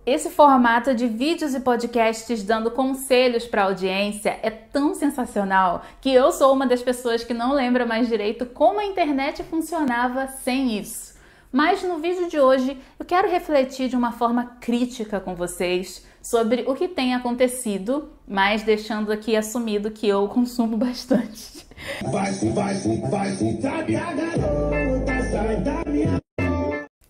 Esse formato de vídeos e podcasts dando conselhos para a audiência é tão sensacional que eu sou uma das pessoas que não lembra mais direito como a internet funcionava sem isso. Mas no vídeo de hoje eu quero refletir de uma forma crítica com vocês sobre o que tem acontecido, mas deixando aqui assumido que eu consumo bastante.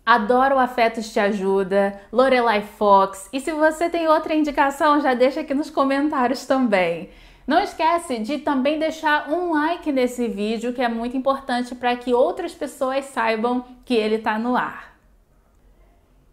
Adoro o Afetos Te Ajuda, Lorelai Fox, e se você tem outra indicação, já deixa aqui nos comentários também. Não esquece de também deixar um like nesse vídeo, que é muito importante para que outras pessoas saibam que ele está no ar.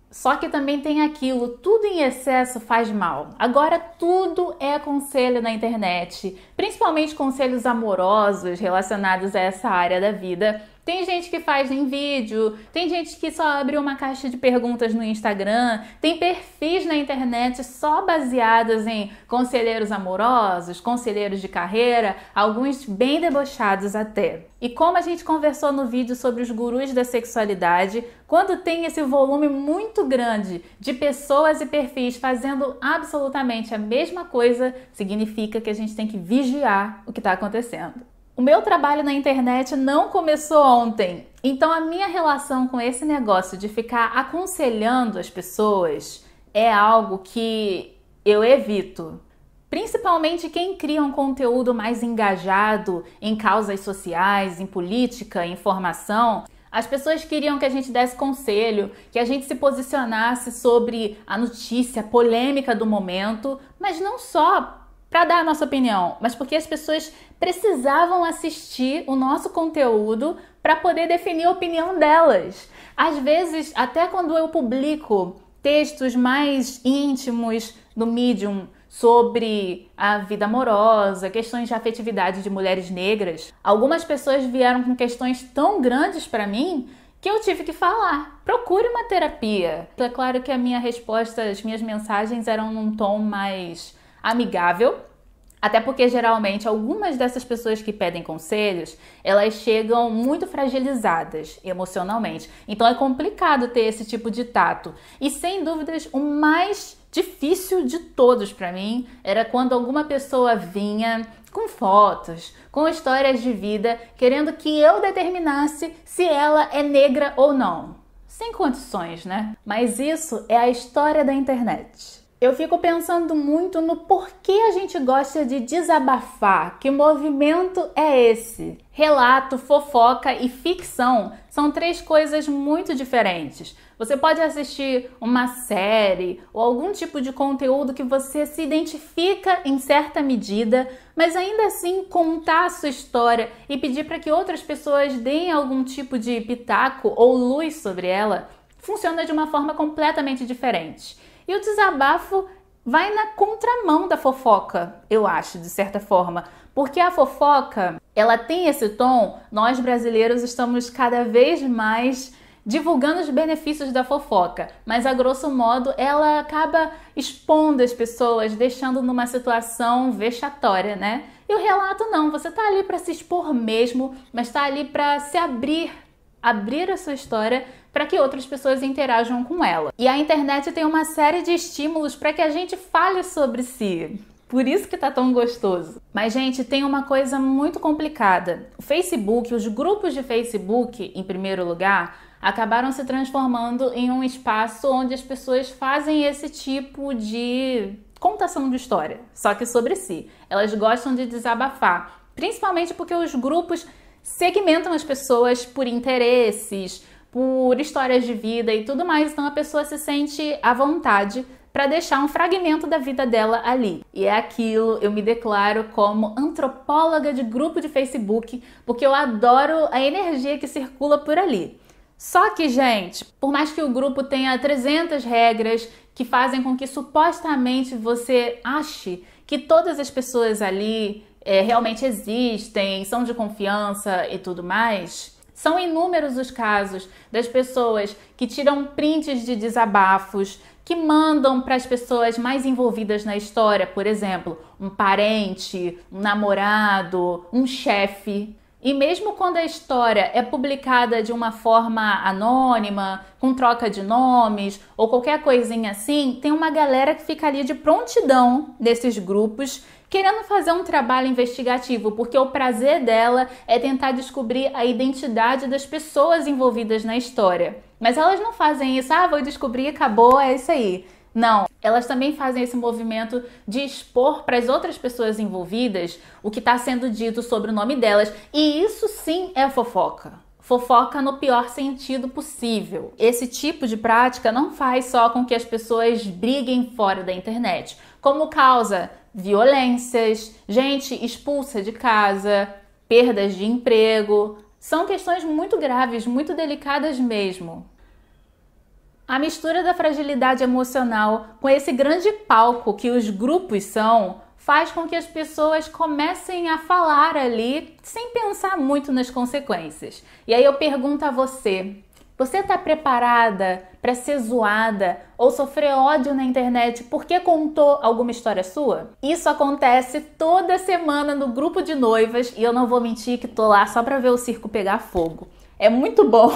Só que também tem aquilo, tudo em excesso faz mal. Agora tudo é conselho na internet, principalmente conselhos amorosos relacionados a essa área da vida. Tem gente que faz em vídeo, tem gente que só abre uma caixa de perguntas no Instagram, tem perfis na internet só baseados em conselheiros amorosos, conselheiros de carreira, alguns bem debochados até. E como a gente conversou no vídeo sobre os gurus da sexualidade, quando tem esse volume muito grande de pessoas e perfis fazendo absolutamente a mesma coisa, significa que a gente tem que vigiar o que está acontecendo. O meu trabalho na internet não começou ontem, então a minha relação com esse negócio de ficar aconselhando as pessoas é algo que eu evito. Principalmente quem cria um conteúdo mais engajado em causas sociais, em política, em informação. As pessoas queriam que a gente desse conselho, que a gente se posicionasse sobre a notícia polêmica do momento, mas não só para dar a nossa opinião, mas porque as pessoas precisavam assistir o nosso conteúdo para poder definir a opinião delas. Às vezes, até quando eu publico textos mais íntimos no Medium sobre a vida amorosa, questões de afetividade de mulheres negras, algumas pessoas vieram com questões tão grandes para mim que eu tive que falar. Procure uma terapia. É claro que a minha resposta, as minhas mensagens eram num tom mais amigável, até porque geralmente algumas dessas pessoas que pedem conselhos, elas chegam muito fragilizadas emocionalmente. Então é complicado ter esse tipo de tato. E sem dúvidas, o mais difícil de todos para mim era quando alguma pessoa vinha com fotos, com histórias de vida, querendo que eu determinasse se ela é negra ou não. Sem condições, né? Mas isso é a história da internet. Eu fico pensando muito no porquê a gente gosta de desabafar. Que movimento é esse? Relato, fofoca e ficção são três coisas muito diferentes. Você pode assistir uma série ou algum tipo de conteúdo que você se identifica em certa medida, mas ainda assim contar a sua história e pedir para que outras pessoas deem algum tipo de pitaco ou luz sobre ela funciona de uma forma completamente diferente. E o desabafo vai na contramão da fofoca, eu acho, de certa forma. Porque a fofoca, ela tem esse tom, nós brasileiros estamos cada vez mais divulgando os benefícios da fofoca. Mas, a grosso modo, ela acaba expondo as pessoas, deixando numa situação vexatória, né? E o relato não, você tá ali para se expor mesmo, mas tá ali para se abrir a sua história para que outras pessoas interajam com ela. E a internet tem uma série de estímulos para que a gente fale sobre si. Por isso que tá tão gostoso. Mas, gente, tem uma coisa muito complicada. O Facebook, os grupos de Facebook, em primeiro lugar, acabaram se transformando em um espaço onde as pessoas fazem esse tipo de contação de história, só que sobre si. Elas gostam de desabafar, principalmente porque os grupos segmentam as pessoas por interesses, por histórias de vida e tudo mais, então a pessoa se sente à vontade para deixar um fragmento da vida dela ali. E é aquilo, eu me declaro como antropóloga de grupo de Facebook, porque eu adoro a energia que circula por ali. Só que, gente, por mais que o grupo tenha 300 regras que fazem com que supostamente você ache que todas as pessoas ali realmente existem, são de confiança e tudo mais, são inúmeros os casos das pessoas que tiram prints de desabafos, que mandam para as pessoas mais envolvidas na história, por exemplo, um parente, um namorado, um chefe. E mesmo quando a história é publicada de uma forma anônima, com troca de nomes ou qualquer coisinha assim, tem uma galera que fica ali de prontidão nesses grupos, querendo fazer um trabalho investigativo, porque o prazer dela é tentar descobrir a identidade das pessoas envolvidas na história. Mas elas não fazem isso, vou descobrir, acabou, é isso aí. Não, elas também fazem esse movimento de expor para as outras pessoas envolvidas o que está sendo dito sobre o nome delas. E isso sim é fofoca. Fofoca no pior sentido possível. Esse tipo de prática não faz só com que as pessoas briguem fora da internet, como causa violências, gente expulsa de casa, perdas de emprego. São questões muito graves, muito delicadas mesmo. A mistura da fragilidade emocional com esse grande palco que os grupos são, faz com que as pessoas comecem a falar ali sem pensar muito nas consequências. E aí eu pergunto a você, você está preparada para ser zoada ou sofrer ódio na internet porque contou alguma história sua? Isso acontece toda semana no grupo de noivas e eu não vou mentir que tô lá só para ver o circo pegar fogo. É muito bom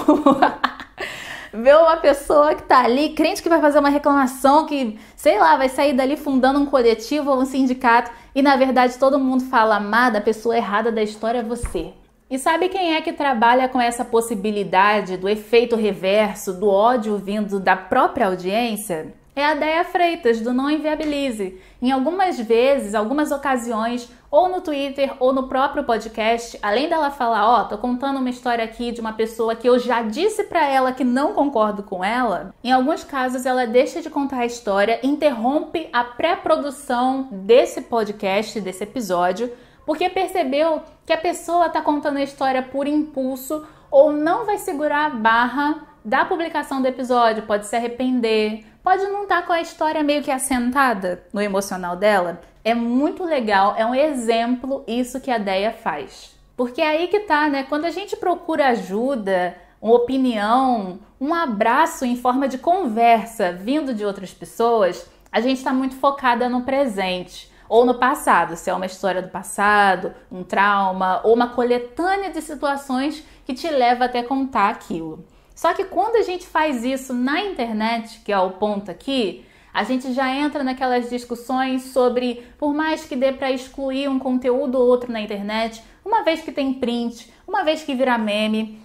ver uma pessoa que tá ali, crente que vai fazer uma reclamação, que, sei lá, vai sair dali fundando um coletivo ou um sindicato e, na verdade, todo mundo fala, amada, a pessoa errada da história é você. E sabe quem é que trabalha com essa possibilidade do efeito reverso, do ódio vindo da própria audiência? É a Déia Freitas, do Não Inviabilize. Em algumas vezes, algumas ocasiões, ou no Twitter ou no próprio podcast, além dela falar, tô contando uma história aqui de uma pessoa que eu já disse pra ela que não concordo com ela, em alguns casos ela deixa de contar a história, interrompe a pré-produção desse podcast, desse episódio, porque percebeu que a pessoa tá contando a história por impulso ou não vai segurar a barra da publicação do episódio, pode se arrepender, pode não estar com a história meio que assentada no emocional dela. É muito legal, é um exemplo isso que a Déia faz. Porque é aí que tá, né? Quando a gente procura ajuda, uma opinião, um abraço em forma de conversa vindo de outras pessoas, a gente está muito focada no presente ou no passado, se é uma história do passado, um trauma ou uma coletânea de situações que te leva até contar aquilo. Só que quando a gente faz isso na internet, que é o ponto aqui, a gente já entra naquelas discussões sobre, por mais que dê para excluir um conteúdo ou outro na internet, uma vez que tem print, uma vez que vira meme,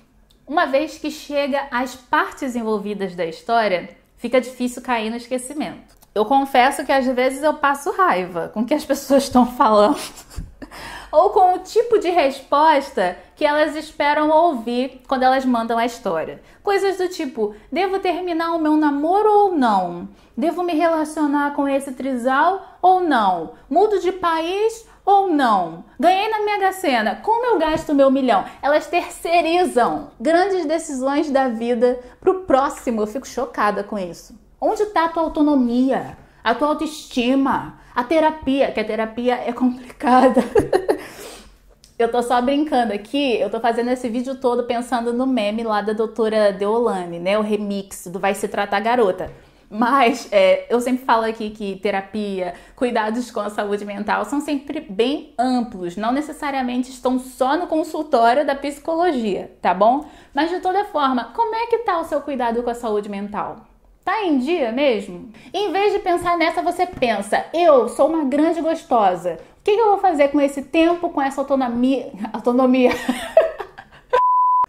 uma vez que chega às partes envolvidas da história, fica difícil cair no esquecimento. Eu confesso que às vezes eu passo raiva com o que as pessoas estão falando ou com o tipo de resposta que elas esperam ouvir quando elas mandam a história. Coisas do tipo, devo terminar o meu namoro ou não? Devo me relacionar com esse trisal ou não? Mudo de país ou não? Ganhei na Mega Sena, como eu gasto o meu milhão? Elas terceirizam grandes decisões da vida pro próximo. Eu fico chocada com isso. Onde está a tua autonomia? A tua autoestima? A terapia? Que a terapia é complicada. Eu tô só brincando aqui, eu tô fazendo esse vídeo todo pensando no meme lá da doutora Deolane, né? O remix do Vai Se Tratar Garota. Mas eu sempre falo aqui que terapia, cuidados com a saúde mental são sempre bem amplos, não necessariamente estão só no consultório da psicologia, tá bom? Mas de toda forma, como é que tá o seu cuidado com a saúde mental? Tá em dia mesmo? Em vez de pensar nessa, você pensa, eu sou uma grande gostosa. O que eu vou fazer com esse tempo, com essa autonomia?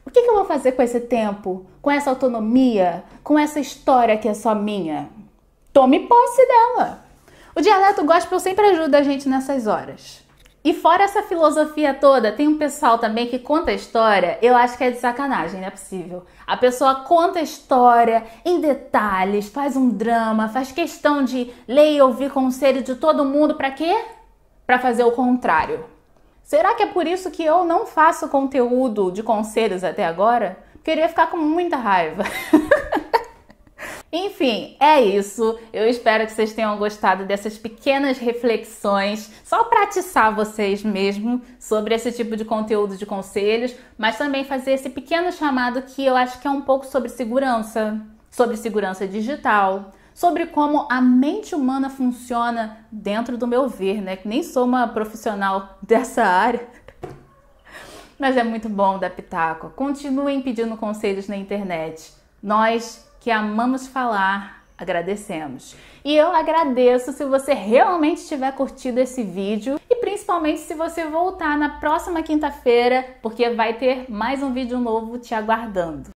O que eu vou fazer com esse tempo, com essa autonomia, com essa história que é só minha? Tome posse dela. O dialeto gospel sempre ajuda a gente nessas horas. E fora essa filosofia toda, tem um pessoal também que conta a história, eu acho que é de sacanagem, não é possível. A pessoa conta a história em detalhes, faz um drama, faz questão de ler e ouvir conselho de todo mundo, pra quê? Pra fazer o contrário. Será que é por isso que eu não faço conteúdo de conselhos até agora? Porque eu iria ficar com muita raiva. Enfim, é isso. Eu espero que vocês tenham gostado dessas pequenas reflexões, só para atiçar vocês mesmo sobre esse tipo de conteúdo de conselhos, mas também fazer esse pequeno chamado que eu acho que é um pouco sobre segurança digital, sobre como a mente humana funciona dentro do meu ver, né? Que nem sou uma profissional dessa área. Mas é muito bom dar pitaco. Continuem pedindo conselhos na internet. Nós que amamos falar, agradecemos. E eu agradeço se você realmente tiver curtido esse vídeo e principalmente se você voltar na próxima quinta-feira, porque vai ter mais um vídeo novo te aguardando.